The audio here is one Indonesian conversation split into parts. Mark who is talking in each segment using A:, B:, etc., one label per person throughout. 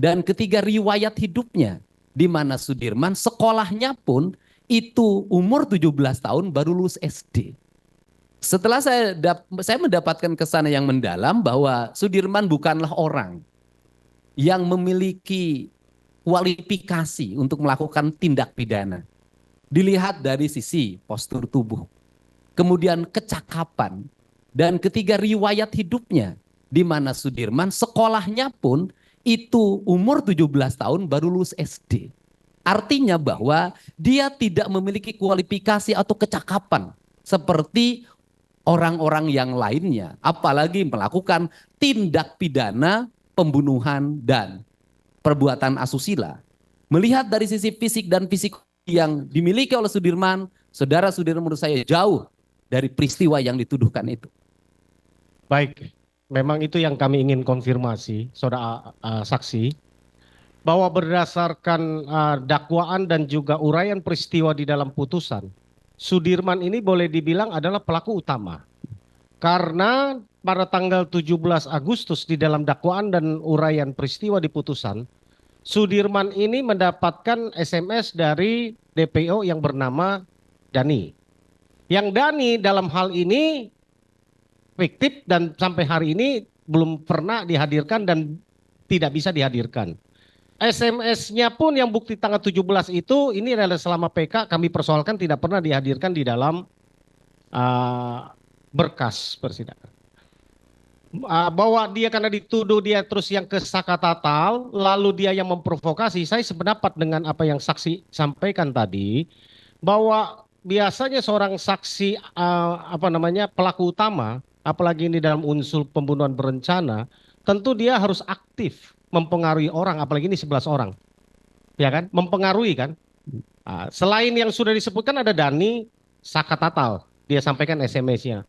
A: Dan ketiga, riwayat hidupnya, di mana Sudirman sekolahnya pun itu umur 17 tahun baru lulus SD. Setelah saya mendapatkan kesan yang mendalam bahwa Sudirman bukanlah orang yang memiliki kualifikasi untuk melakukan tindak pidana. Dilihat dari sisi postur tubuh, kemudian kecakapan, dan ketiga, riwayat hidupnya, di mana Sudirman sekolahnya pun itu umur 17 tahun baru lulus SD. Artinya bahwa dia tidak memiliki kualifikasi atau kecakapan seperti orang-orang yang lainnya, apalagi melakukan tindak pidana pembunuhan dan perbuatan asusila. Melihat dari sisi fisik dan fisik yang dimiliki oleh Sudirman, saudara Sudirman menurut saya jauh dari peristiwa yang dituduhkan itu.
B: Baik, memang itu yang kami ingin konfirmasi, saudara saksi, bahwa berdasarkan dakwaan dan juga uraian peristiwa di dalam putusan, Sudirman ini boleh dibilang adalah pelaku utama. Karena pada tanggal 17 Agustus di dalam dakwaan dan uraian peristiwa di putusan, Sudirman ini mendapatkan SMS dari DPO yang bernama Dani. Yang Dani dalam hal ini fiktif dan sampai hari ini belum pernah dihadirkan dan tidak bisa dihadirkan. SMS-nya pun yang bukti tanggal 17 itu ini adalah selama PK kami persoalkan tidak pernah dihadirkan di dalam berkas persidangan. Bahwa dia karena dituduh dia terus yang kesakatatal, lalu dia yang memprovokasi. Saya sependapat dengan apa yang saksi sampaikan tadi, bahwa biasanya seorang saksi pelaku utama, apalagi ini dalam unsur pembunuhan berencana, tentu dia harus aktif mempengaruhi orang, apalagi ini 11 orang, ya kan, mempengaruhi kan. Selain yang sudah disebutkan ada Dani Sakatatal, dia sampaikan SMS-nya.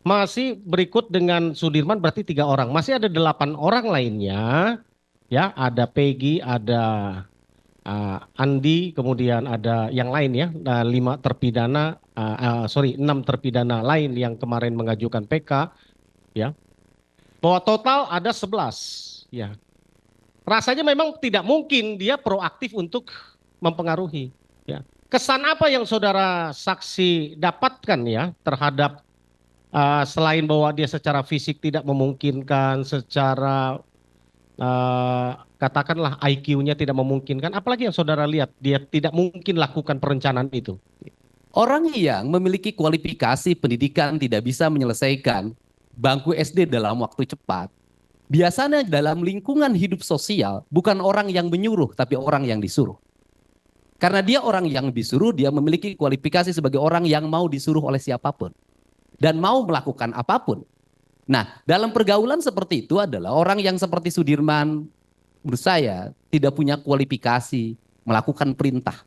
B: Masih berikut dengan Sudirman berarti 3 orang, masih ada 8 orang lainnya, ya, ada Peggy, ada Andi, kemudian ada yang lain ya, 6 terpidana lain yang kemarin mengajukan PK, ya, bahwa total ada 11, ya. Rasanya memang tidak mungkin dia proaktif untuk mempengaruhi. Ya. Kesan apa yang saudara saksi dapatkan ya terhadap selain bahwa dia secara fisik tidak memungkinkan, secara katakanlah IQ-nya tidak memungkinkan, apalagi yang saudara lihat dia tidak mungkin lakukan perencanaan itu?
A: Orang yang memiliki kualifikasi pendidikan tidak bisa menyelesaikan bangku SD dalam waktu cepat. Biasanya dalam lingkungan hidup sosial bukan orang yang menyuruh tapi orang yang disuruh. Karena dia orang yang disuruh, dia memiliki kualifikasi sebagai orang yang mau disuruh oleh siapapun dan mau melakukan apapun. Nah, dalam pergaulan seperti itu adalah orang yang seperti Sudirman, menurut saya tidak punya kualifikasi melakukan perintah,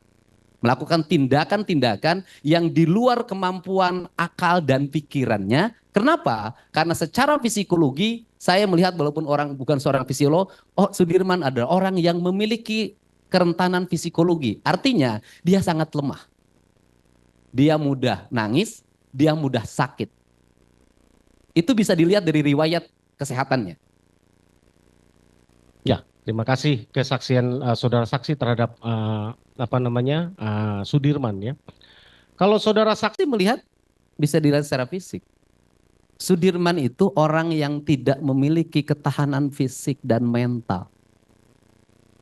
A: melakukan tindakan-tindakan yang di luar kemampuan akal dan pikirannya. Kenapa? Karena secara psikologi saya melihat walaupun orang bukan seorang fisiolog, Sudirman adalah orang yang memiliki kerentanan psikologi. Artinya dia sangat lemah. Dia mudah nangis, dia mudah sakit. Itu bisa dilihat dari riwayat kesehatannya.
B: Ya, terima kasih kesaksian saudara saksi terhadap Sudirman ya. Kalau saudara saksi
A: melihat bisa dilihat secara fisik. Sudirman itu orang yang tidak memiliki ketahanan fisik dan mental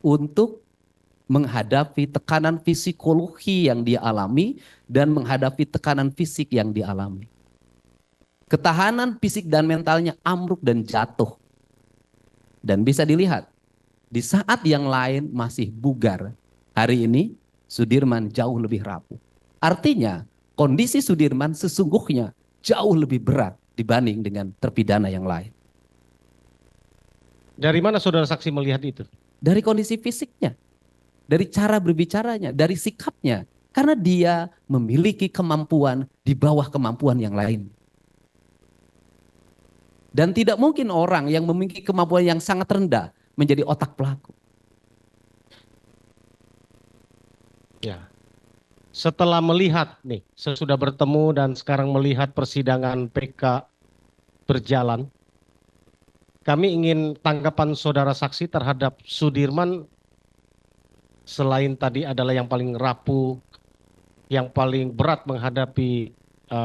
A: untuk menghadapi tekanan psikologi yang dia alami dan menghadapi tekanan fisik yang dialami. Ketahanan fisik dan mentalnya ambruk dan jatuh. Dan bisa dilihat, di saat yang lain masih bugar, hari ini Sudirman jauh lebih rapuh. Artinya, kondisi Sudirman sesungguhnya jauh lebih berat dibanding dengan terpidana yang lain.
B: Dari mana saudara saksi melihat itu?
A: Dari kondisi fisiknya, dari cara berbicaranya, dari sikapnya. Karena dia memiliki kemampuan di bawah kemampuan yang lain. Dan tidak mungkin orang yang memiliki kemampuan yang sangat rendah menjadi otak pelaku.
B: Ya. Setelah melihat nih, sesudah bertemu dan sekarang melihat persidangan PK berjalan, kami ingin tanggapan saudara saksi terhadap Sudirman selain tadi adalah yang paling rapuh, yang paling berat menghadapi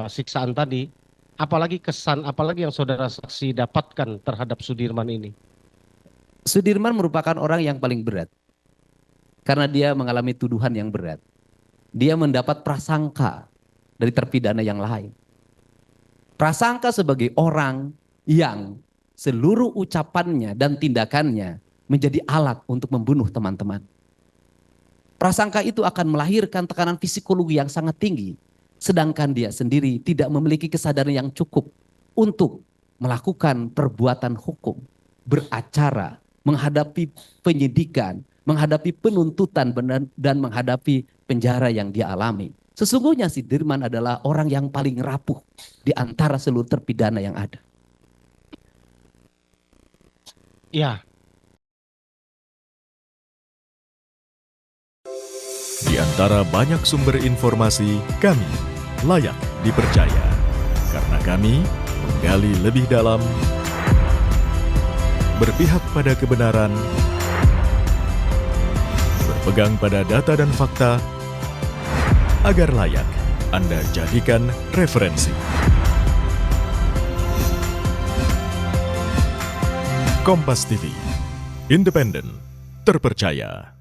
B: siksaan tadi, apalagi yang saudara saksi dapatkan terhadap Sudirman ini?
A: Sudirman merupakan orang yang paling berat karena dia mengalami tuduhan yang berat. Dia mendapat prasangka dari terpidana yang lain. Prasangka sebagai orang yang seluruh ucapannya dan tindakannya menjadi alat untuk membunuh teman-teman. Prasangka itu akan melahirkan tekanan psikologi yang sangat tinggi, sedangkan dia sendiri tidak memiliki kesadaran yang cukup untuk melakukan perbuatan hukum, beracara, menghadapi penyidikan, menghadapi penuntutan dan menghadapi penjara yang dia alami. Sesungguhnya Sudirman adalah orang yang paling rapuh di antara seluruh terpidana yang ada.
B: Ya,
C: di antara banyak sumber informasi, kami layak dipercaya. Karena kami menggali lebih dalam, berpihak pada kebenaran, berpegang pada data dan fakta, agar layak Anda jadikan referensi. Kompas TV, independen, terpercaya.